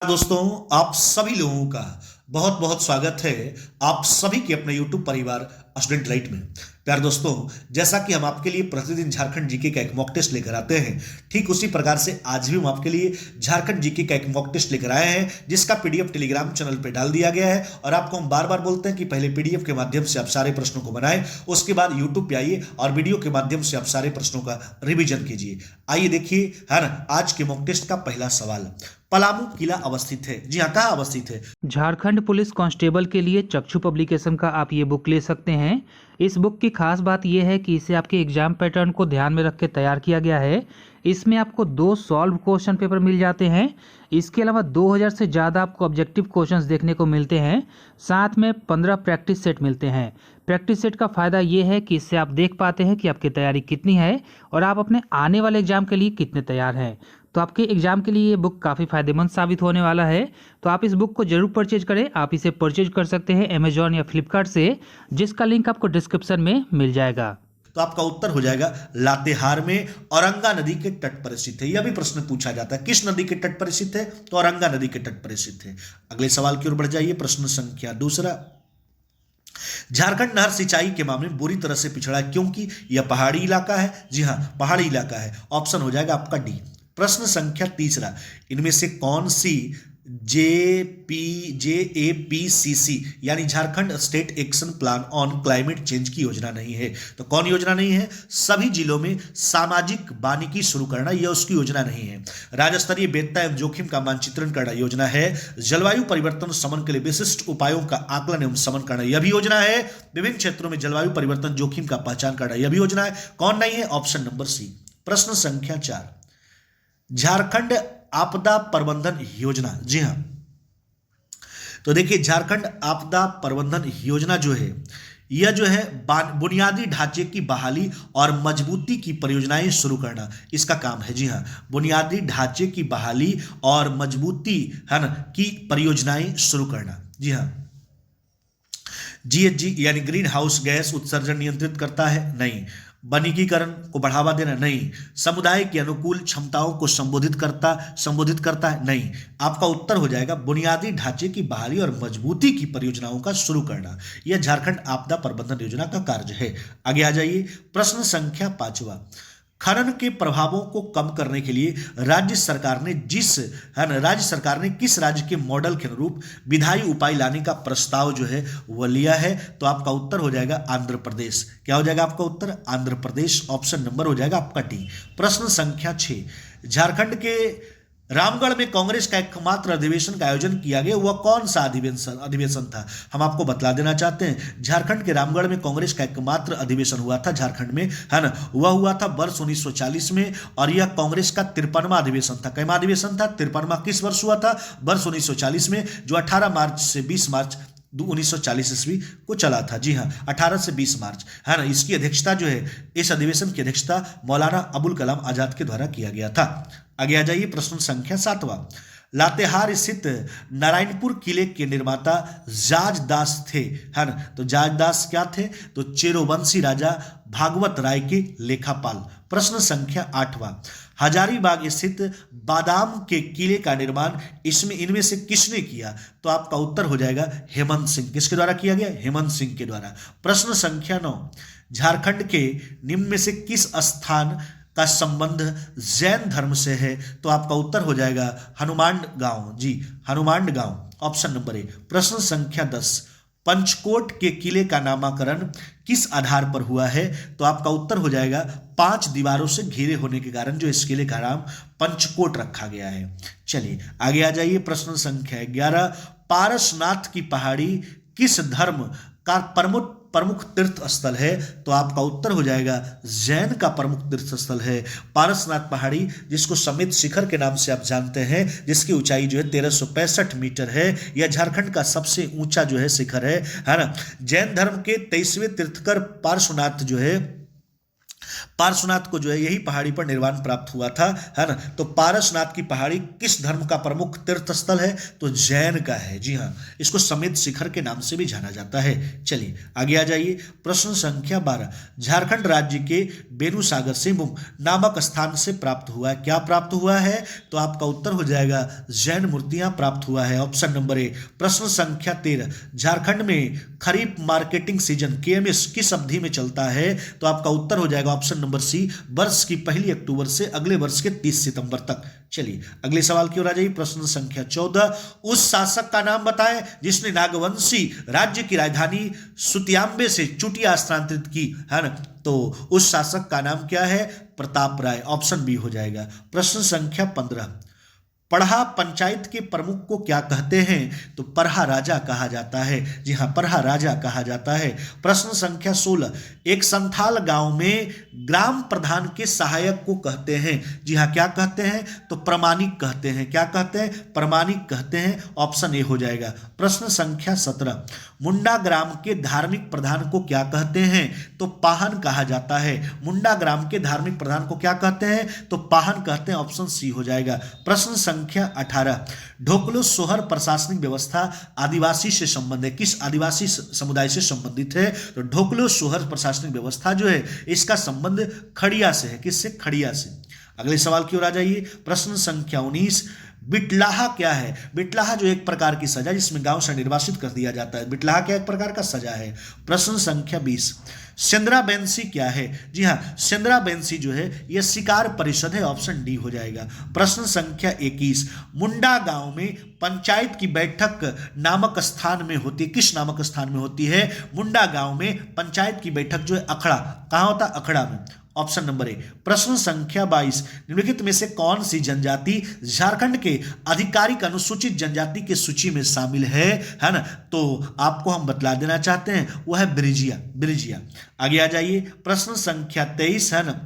दोस्तों, आप सभी लोगों का बहुत बहुत स्वागत है आप सभी के अपने YouTube परिवार स्टूडेंट लाइट में। प्यार दोस्तों, जैसा कि हम आपके लिए प्रतिदिन झारखंड जीके का एक मॉक टेस्ट लेकर आते हैं, ठीक उसी प्रकार से आज भी हम आपके लिए झारखंड जीके का एक मॉक टेस्ट लेकर आए हैं, जिसका पीडीएफ टेलीग्राम चैनल पे डाल दिया गया है। और आपको हम बार बार बोलते हैं कि पहले पीडीएफ के माध्यम से आप सारे प्रश्नों को बनाएं, उसके बाद यूट्यूब पे आइए और वीडियो के माध्यम से आप सारे प्रश्नों का रिवीजन कीजिए। आइए देखिए, है ना, आज के मॉक टेस्ट का पहला सवाल। पलामू किला अवस्थित है, जी हाँ, कहाँ अवस्थित है? झारखंड पुलिस कांस्टेबल के लिए चक्षु पब्लिकेशन का आप ये बुक ले सकते हैं। इस बुक की खास बात यह है कि इसे आपके एग्जाम पैटर्न को ध्यान में रख के तैयार किया गया है। इसमें आपको 2 सॉल्व क्वेश्चन पेपर मिल जाते हैं। इसके अलावा 2000 से ज़्यादा आपको ऑब्जेक्टिव क्वेश्चंस देखने को मिलते हैं। साथ में 15 प्रैक्टिस सेट मिलते हैं। प्रैक्टिस सेट का फ़ायदा ये है कि इससे आप देख पाते हैं कि आपकी तैयारी कितनी है और आप अपने आने वाले एग्जाम के लिए कितने तैयार हैं। तो आपके एग्जाम के लिए ये बुक काफ़ी फ़ायदेमंद साबित होने वाला है। तो आप इस बुक को जरूर परचेज करें। आप इसे परचेज कर सकते हैं अमेजॉन या फ्लिपकार्ट से, जिसका लिंक आपको डिस्क्रिप्शन में मिल जाएगा। तो आपका उत्तर हो जाएगा लातेहार में औरंगा नदी के तट पर स्थित है। यह भी प्रश्न पूछा जाता है, किस नदी के तट पर स्थित है? तो औरंगा नदी के तट पर स्थित है। अगले सवाल की ओर बढ़ जाइए। प्रश्न संख्या दूसरा। झारखंड नहर सिंचाई के मामले में बुरी तरह से पिछड़ा है क्योंकि यह पहाड़ी इलाका है। जी हाँ, पहाड़ी इलाका है। ऑप्शन हो जाएगा आपका डी। प्रश्न संख्या तीसरा। इनमें से कौन सी JAPCC यानी Jharkhand state action plan on climate change की योजना नहीं है? तो कौन योजना नहीं है? सभी जिलों में सामाजिक वानिकी शुरू करना, यह उसकी योजना नहीं है। राज्य स्तरीय बेत्ता एवं जोखिम का मानचित्रण करना योजना है। जलवायु परिवर्तन समन के लिए विशिष्ट उपायों का आकलन एवं समन करना, यह भी योजना है। विभिन्न क्षेत्रों में जलवायु परिवर्तन जोखिम का पहचान करना, यह भी योजना है। कौन नहीं है? Option number C. प्रश्न संख्या 4। झारखंड आपदा प्रबंधन योजना, जी हां, तो देखिए, झारखंड आपदा प्रबंधन योजना जो है, यह जो है बुनियादी ढांचे की बहाली और मजबूती की परियोजनाएं शुरू करना, इसका काम है। जी हां, बुनियादी ढांचे की बहाली और मजबूती, है ना, की परियोजनाएं शुरू करना। जी हां। GHG यानी ग्रीन हाउस गैस उत्सर्जन नियंत्रित करता है? नहीं। वनिकीकरण को बढ़ावा देना? नहीं। समुदाय की अनुकूल क्षमताओं को संबोधित करता है? नहीं। आपका उत्तर हो जाएगा बुनियादी ढांचे की बहाली और मजबूती की परियोजनाओं का शुरू करना। यह झारखंड आपदा प्रबंधन योजना का कार्य है। आगे आ जाइए। प्रश्न संख्या 5वां। खनन के प्रभावों को कम करने के लिए राज्य सरकार ने किस राज्य के मॉडल के अनुरूप विधायी उपाय लाने का प्रस्ताव जो है वह लिया है? तो आपका उत्तर हो जाएगा आंध्र प्रदेश। क्या हो जाएगा आपका उत्तर? आंध्र प्रदेश। ऑप्शन नंबर हो जाएगा आपका डी। प्रश्न संख्या 6। झारखंड के रामगढ़ में कांग्रेस का एकमात्र अधिवेशन का आयोजन किया गया, वह कौन सा अधिवेशन था? हम आपको बतला देना चाहते हैं, झारखंड के रामगढ़ में कांग्रेस का एकमात्र अधिवेशन हुआ था झारखंड में, है ना, वह हुआ था वर्ष 1940 में। और यह कांग्रेस का 53वां अधिवेशन था। कैमा अधिवेशन था? 53वां। किस वर्ष हुआ था? वर्ष 1940 में, जो 18 मार्च से 20 मार्च 1940 ईस्वी को चला था। जी हाँ, 18 से 20 मार्च, है ना। इसकी अध्यक्षता जो है, इस अधिवेशन की अध्यक्षता मौलाना अबुल कलाम आजाद के द्वारा किया गया था। आगे आ जाइए। प्रश्न संख्या 7वां। लातेहार स्थित नारायणपुर किले के निर्माता जाज दास थे, है ना। तो जाज दास क्या थे? तो चेरोवंशी राजा भागवत राय के लेखापाल। प्रश्न संख्या 8वां। हजारीबाग स्थित बादाम के किले का निर्माण इनमें से किसने किया? तो आपका उत्तर हो जाएगा हेमंत सिंह। किसके द्वारा किया गया? हेमंत सिंह के द्वारा। प्रश्न संख्या 9। झारखंड के निम्न में से किस स्थान का संबंध जैन धर्म से है? तो आपका उत्तर हो जाएगा हनुमान गांव। जी, हनुमान गांव। Option number A. प्रश्न संख्या 10। पंचकोट के किले का नामकरण किस आधार पर हुआ है? तो आपका उत्तर हो जाएगा 5 दीवारों से घिरे होने के कारण जो इस किले का नाम पंचकोट रखा गया है। चलिए आगे आ जाइए। प्रश्न संख्या 11। पारसनाथ की पहाड़ी किस धर्म का प्रमुख तीर्थ स्थल है? तो आपका उत्तर हो जाएगा जैन का प्रमुख तीर्थ स्थल है पारसनाथ पहाड़ी, जिसको समेत शिखर के नाम से आप जानते हैं, जिसकी ऊंचाई जो है 1365 मीटर है। यह झारखंड का सबसे ऊंचा जो है शिखर है ना। जैन धर्म के 23वें तीर्थकर पार्श्वनाथ जो है पार्श्वनाथ को जो है यही पहाड़ी पर निर्वाण प्राप्त हुआ था, है ना। तो पारसनाथ की पहाड़ी किस धर्म का प्रमुख तीर्थ स्थल है? तो जैन का है, जी हाँ। इसको समेत शिखर के नाम से भी जाना जाता है। चलिए आगे आ जाइए। प्रश्न संख्या 12, झारखंड राज्य के बेनुसागर सिंहभूम नामक स्थान से प्राप्त हुआ है। क्या प्राप्त हुआ है? तो आपका उत्तर हो जाएगा जैन मूर्तियां प्राप्त हुआ है, ऑप्शन नंबर ए। प्रश्न संख्या 13, झारखंड में खरीफ मार्केटिंग सीजन केएमएस किस अवधि में चलता है? तो आपका उत्तर हो जाएगा ऑप्शन नंबर सी, वर्ष की 1 अक्टूबर से अगले वर्ष के 30 सितंबर तक। चलिए अगले सवाल की ओर आ जाइए। प्रश्न संख्या 14, उस शासक का नाम बताएं जिसने नागवंशी राज्य की राजधानी सुतियांबे से चुटिया स्थानांतरित की, है ना। तो उस शासक का नाम क्या है? प्रताप राय, ऑप्शन बी हो जाएगा। प्रश्न संख्या 15, पढ़ा पंचायत के प्रमुख को क्या कहते हैं? तो पढ़ा राजा कहा जाता है, जी हाँ, पढ़ा राजा कहा जाता है। प्रश्न संख्या 16, एक संथाल गांव में ग्राम प्रधान के सहायक को कहते हैं, जी हाँ, क्या कहते हैं? तो प्रमाणिक कहते हैं। क्या कहते हैं? प्रमाणिक कहते हैं, ऑप्शन ए हो जाएगा। प्रश्न संख्या 17, मुंडा ग्राम के धार्मिक प्रधान को क्या कहते हैं? तो पाहन कहा जाता है। मुंडा ग्राम के धार्मिक प्रधान को क्या कहते हैं? तो पाहन कहते हैं, ऑप्शन सी हो जाएगा। प्रश्न संख्या 18, ढोकलो सोहर प्रशासनिक व्यवस्था आदिवासी से संबंध है, किस आदिवासी समुदाय से संबंधित है? तो ढोकलो सोहर प्रशासनिक व्यवस्था जो है इसका संबंध खड़िया से है। किससे? खड़िया से। अगले सवाल की ओर आ जाइए। प्रश्न संख्या 19, बिटलाहा क्या है? बिटलाहा जो एक प्रकार की सजा जिसमें गांव से निर्वासित कर दिया जाता है, बिटलाहा क्या एक प्रकार का सजा है। प्रश्न संख्या 20, सेंद्राबेंसी क्या है? जी हाँ, सेंद्राबेंसी जो है यह शिकार परिषद है, ऑप्शन डी हो जाएगा। प्रश्न संख्या 21, मुंडा गांव में पंचायत की बैठक नामक स्थान में होती है, किस नामक स्थान में होती है? मुंडा गांव में पंचायत की बैठक जो है अखड़ा, कहाँ होता है? अखड़ा में, ऑप्शन नंबर ए। प्रश्न संख्या 22, निम्नलिखित में से कौन सी जनजाति झारखंड के आधिकारिक अनुसूचित जनजाति की सूची में शामिल है ना। तो आपको हम बतला देना चाहते हैं वो है ब्रिजिया, ब्रिजिया। आगे आ जाइए। प्रश्न संख्या 23 है ना,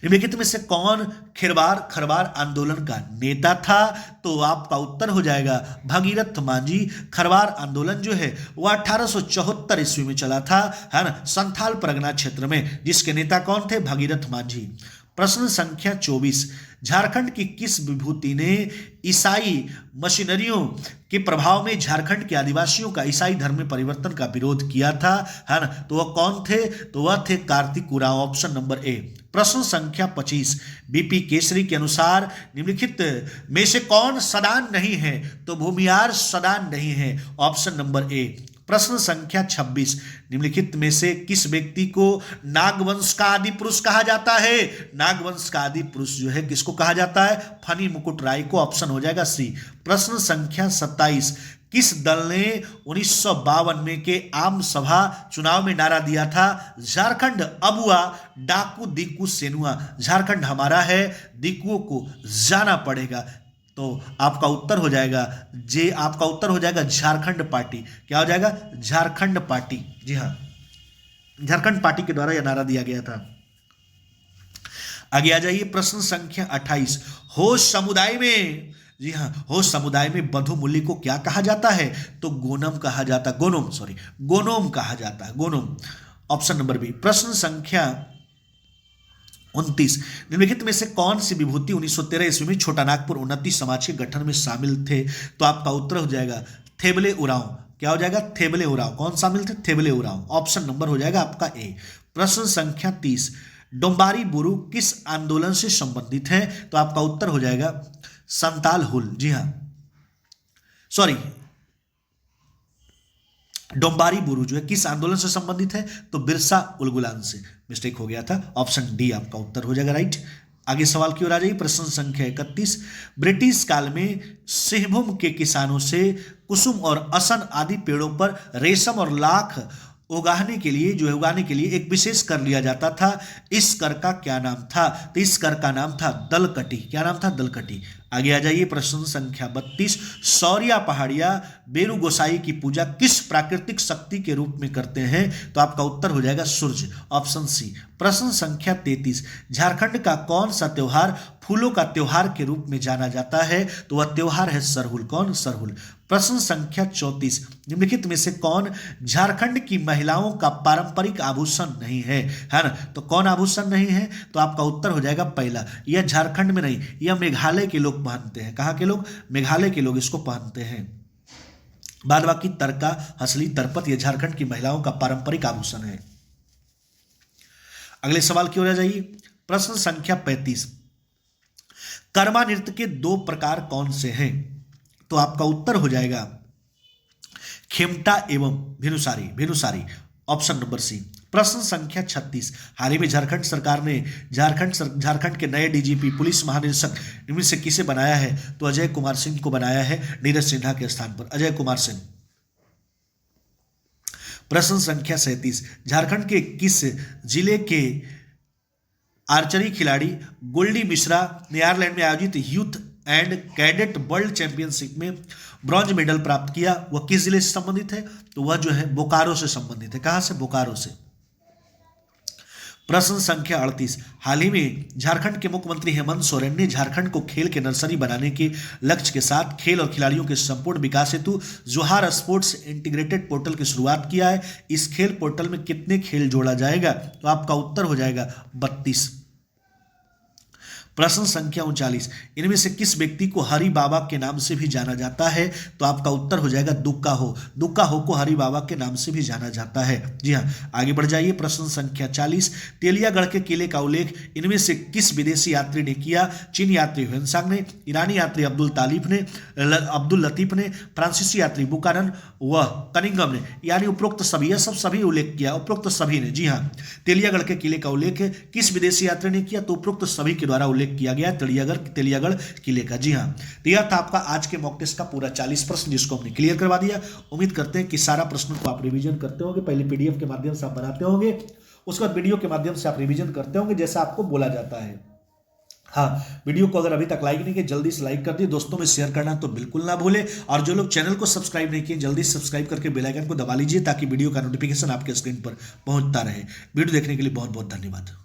निम्नलिखित में से कौन खरवार आंदोलन का नेता था? तो आपका उत्तर हो जाएगा भगीरथ मांझी। खरवार आंदोलन जो है वह 1874 ईस्वी में चला था, है ना, संथाल परगना क्षेत्र में, जिसके नेता कौन थे? भगीरथ मांझी। प्रश्न संख्या 24, झारखंड की किस विभूति ने ईसाई मशीनरियों के प्रभाव में झारखंड के आदिवासियों का ईसाई धर्म में परिवर्तन का विरोध किया था, है ना। तो वह कौन थे? तो वह थे Kartik Oraon, option number A. प्रश्न संख्या 25, बीपी केसरी के अनुसार निम्नलिखित में से कौन सदान नहीं है? तो भूमियार सदान नहीं है, ऑप्शन नंबर ए। प्रश्न संख्या 26, निम्नलिखित में से किस व्यक्ति को नागवंश का आदि पुरुष कहा जाता है? नागवंश का आदि पुरुष जो है किसको कहा जाता है? फनी मुकुट राय को, ऑप्शन हो जाएगा सी। प्रश्न संख्या 27, किस दल ने 1952 में के आम सभा चुनाव में नारा दिया था? झारखंड अबुआ डाकू दिक्कू सेनुआ, झारखंड हमारा है, दिक्कुओं को जाना पड़ेगा। तो आपका उत्तर हो जाएगा जे, आपका उत्तर हो जाएगा झारखंड पार्टी। क्या हो जाएगा? झारखंड पार्टी, जी हाँ, झारखंड पार्टी के द्वारा यह नारा दिया गया था। आगे आ जाइए। प्रश्न संख्या 28, होश समुदाय में, जी हाँ, होश समुदाय में बधुमूली को क्या कहा जाता है? तो गोनम कहा जाता, गोनोम, सॉरी, गोनोम कहा जाता है, गोनोम, ऑप्शन नंबर बी। प्रश्न संख्या 29, निम्नलिखित में से कौन सी विभूति 1913 ईस्वी में छोटा नागपुर उन्नति समाज के गठन में शामिल थे? तो आपका उत्तर हो जाएगा थेबले उरांव। क्या हो जाएगा? थेबले उरांव। कौन शामिल थे? थेबले उरांव, ऑप्शन नंबर हो जाएगा आपका ए। प्रश्न संख्या 30, डोम्बारी बुरु किस आंदोलन से संबंधित है? तो आपका उत्तर हो जाएगा संताल हुल, जी हाँ, सॉरी, डोम्बारी बुरु जो है किस आंदोलन से संबंधित है? तो बिरसा उलगुलान से, मिस्टेक हो गया था, ऑप्शन डी आपका उत्तर हो जाएगा राइट। आगे सवाल की ओर आ जाइए। प्रश्न संख्या 31, ब्रिटिश काल में सिंहभूम के किसानों से कुसुम और असन आदि पेड़ों पर रेशम और लाख उगाने के लिए एक विशेष कर लिया जाता था। इस कर का क्या नाम था? तो इस कर का नाम था दलकटी। क्या नाम था? दलकटी। आगे आ जाइए, प्रश्न संख्या 32, सौरिया पहाड़िया बेरु गोसाई की पूजा किस प्राकृतिक शक्ति के रूप में करते हैं? तो आपका उत्तर हो जाएगा सूर्य, ऑप्शन सी। प्रश्न संख्या 33, झारखंड का कौन सा त्योहार फूलों का त्योहार के रूप में जाना जाता है? तो वह त्योहार है सरहुल। कौन? सरहुल। प्रश्न संख्या 34, निम्नलिखित में से कौन झारखंड की महिलाओं का पारंपरिक आभूषण नहीं है ना? तो कौन आभूषण नहीं है? तो आपका उत्तर हो जाएगा पहला, यह झारखंड में नहीं, यह मेघालय के लोग पहनते हैं। कहाँ के लोग? मेघालय के लोग इसको पहनते हैं। बाद बाकी तरका, हसली, तरपत, यह झारखंड की महिलाओं का पारंपरिक आभूषण है। अगले सवाल की ओर आ जाइए, प्रश्न संख्या 35, कर्मा नृत्य के 2 प्रकार कौन से हैं? तो आपका उत्तर हो जाएगा खेमटा एवं भेनुसारी, भेनुसारी, ऑप्शन नंबर सी। प्रश्न संख्या 36, हाल ही में झारखंड सरकार ने झारखंड के नए डीजीपी पुलिस महानिदेशक इनमें से किसे बनाया है? तो अजय कुमार सिंह को बनाया है, नीरज सिन्हा के स्थान पर अजय कुमार सिंह। प्रश्न संख्या 37, झारखंड के किस जिले के आर्चरी खिलाड़ी गोल्डी मिश्रा ने आयरलैंड में आयोजित youth and cadet world championship में ब्रॉन्ज मेडल प्राप्त किया? वह किस जिले से संबंधित है? तो वह जो है बोकारो से संबंधित है। कहां से? बोकारो से। प्रश्न संख्या 38, हाल ही में झारखंड के मुख्यमंत्री हेमंत सोरेन ने झारखंड को खेल के नर्सरी बनाने के लक्ष्य के साथ खेल और खिलाड़ियों के संपूर्ण विकास हेतु जोहार स्पोर्ट्स इंटीग्रेटेड पोर्टल की शुरुआत किया है। इस खेल पोर्टल में कितने खेल जोड़ा जाएगा? तो आपका उत्तर हो जाएगा 32। प्रश्न संख्या 39, इनमें से किस व्यक्ति को हरि बाबा के नाम से भी जाना जाता है? तो आपका उत्तर हो जाएगा दुक्का हो। दुक्का हो को हरि बाबा के नाम से भी जाना जाता है। जी हाँ, आगे बढ़ जाइए, प्रश्न संख्या 40, तेलियागढ़ के किले का उल्लेख इनमें से किस विदेशी यात्री ने किया? चीन यात्री ह्वेनसांग ने, ईरानी यात्री अब्दुल लतीफ ने, फ्रांसीसी यात्री बुकानन व कनिंगम ने, यानी उपरोक्त सभी, यह सब सभी उल्लेख किया, उपरोक्त सभी ने। जी हाँ, तेलियागढ़ के किले का उल्लेख किस विदेशी यात्री ने किया? तो उपरोक्त सभी के द्वारा उल्लेख किया गया तेलियागढ़ किले का। जी हाँ, तो यह था आपका आज के मॉक टेस्ट का पूरा 40 प्रश्न, जिसको हमने क्लियर करवा दिया। उम्मीद करते हैं कि सारा प्रश्नों को आप रिवीजन करते होंगे। पहले पीडीएफ के माध्यम से आप बनाते होंगे, उसके बाद वीडियो के माध्यम से आप रिवीजन करते होंगे जैसा आपको बोला जाता है। हाँ, वीडियो को अगर अभी तक लाइक नहीं किया जल्दी से लाइक कर दिए, दोस्तों में शेयर करना तो बिल्कुल ना भूले, और जो लोग चैनल को सब्सक्राइब नहीं किए जल्दी सब्सक्राइब करके बेल आइकन को दबा लीजिए ताकि वीडियो का नोटिफिकेशन आपके स्क्रीन पर पहुंचता रहे। वीडियो देखने के लिए बहुत बहुत धन्यवाद।